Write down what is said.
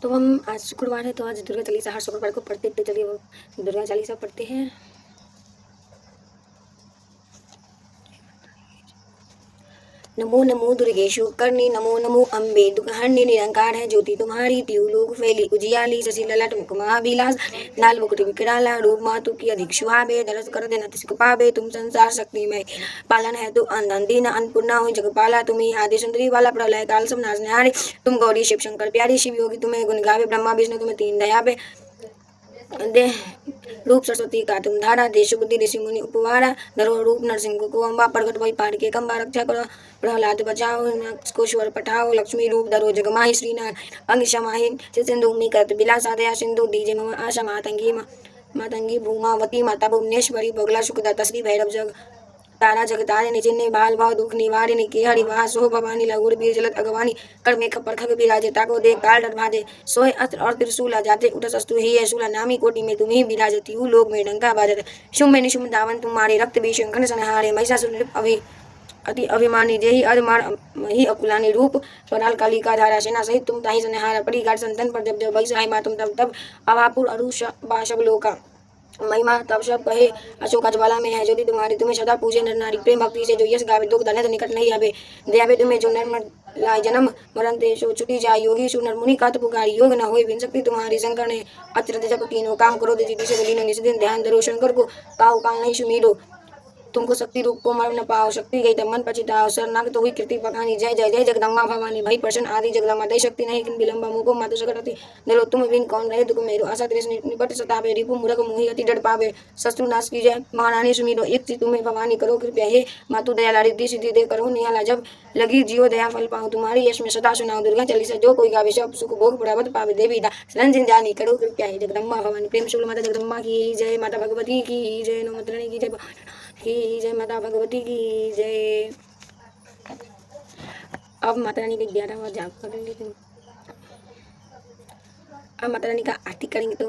तो हम आज शुक्रवार है, तो आज दुर्गा चालीसा हर शुक्रवार को पढ़ते थे। चलिए वो दुर्गा चालीसा पढ़ते हैं। नमो नमो दुर्गेशु करणी, नमो नमो अम्बे दुखहरणी, निरंकार है ज्योति तुम्हारी, त्यू लोक फैली उजियाली, शशि ललाट मुख महाविलास, लाल मुकुट विकराला, रूप मातु की अधिक सुहावे, दरस कर देना तिसक पावे, तुम संसार शक्ति में पालन है तो अंधन दीन अन्नपूर्णा हुई जगपाला, तुम्ही आदि सुंदरी वाला प्रलय काल सब नाशनहारी, तुम गौरी शिव शंकर प्यारी, शिव योगी तुम्हें गुण गावे, ब्रह्मा विष्णु तुम्हें तीन दया पे दे रूप सरस्वती का तुम धारा, देश बुद्धि ऋषि मुनि उपवारा, धरो रूप नरसिंह को अम्बा, प्रगट वही पार के कंबा, रक्षा करो प्रहलाद बचाओ, को स्वर पठाओ, लक्ष्मी रूप धरो जगमाही, श्रीनाथ अंग समाहि, सिंधु मी करत बिलासा दया सिंधु दीजे मम आशा, मातंगी भूमावती माता भुवनेश्वरी, बगला सुखदाता श्री भैरव जग तारा जगतारिणी, जिन्ने बाल भाव दुख निवारिणी, के हरिवास हो भवानी, लघुर बीर जलत अगवानी, कर में खपर खग बिराजे, ताको देख काल डर भाजे, सोए अस्त्र और त्रिशूला जाते उठस अस्तु ही है शूला, नामी कोटि में तुम्ही विराजती हूँ, लोक में डंका बाजत, शुंभ में निशुंभ दावन तुम्हारे, रक्त भी शंखन संहारे, महिषासुर अभि अति अभिमानी, जेहि अधमार ही अकुलानी रूप, स्वराल कालिका धारा, सेना सहित तुम ताहि संहारा, पड़ी घाट संतन पर जब जब वही सहाय मा तुम तब तब, अभापुर अरुष बाशब लोका महिमा तब सब कहे, अशोक ज्वाला में है ज्योति तुम्हारी, तुम्हें सदा पूजे नर नारी, प्रेम भक्ति से जो यश गावे, दुख धन निकट नहीं आवे, दयावे तुम्हें जो नर लाए जन्म, मरण ते सो छुटी जाए, योगी सुनर मुनि कत पुकारी, योग न होए बिन शक्ति तुम्हारी, शंकर ने अचरज जप कीनो, काम करो जिति से लीनो, निस्दिन ध्यान धरो, शंकर को काहू काल नहीं सुमीरो, तुमको शक्ति रूप को मर न पाओ, शक्ति गई तब मन पछिताओ, शरणागत तो हुई कीर्ति पकानी, जय जय जय जगदम्बा भवानी, भई प्रसन्न आदि जगदम्बा, दय शक्ति नहीं किन विलंबा, मुको मातु सकट दलो, तुम बिन कौन रहे दुख मेरो, आशा त्रेस निपट सतावे, रिपु मूरख मोहि अति डर पावे, शत्रु नाश की जय महारानी सुमीरो, एक थी तुम्हें भवानी करो कृपया, हे मातु दयाला रिद्धि सिद्धि दे करो निहाला, जब लगी जियो दया फल पाओ तुम्हारी, यश में सदा सुनाओ दुर्गा चालीसा, जो कोई गावे सब सुख भोग प्राप्त पावे, देवी दा रंजन जानी करो कृपया, हे जगदम्बा भवानी, प्रेम शुक्ल माता जगदम्बा की जय, माता भगवती की जय, नौमतरणी की जय, माता भगवती की जय। अब माता रानी का 11वां जाप करेंगे, अब माता रानी का आरती करेंगे। तो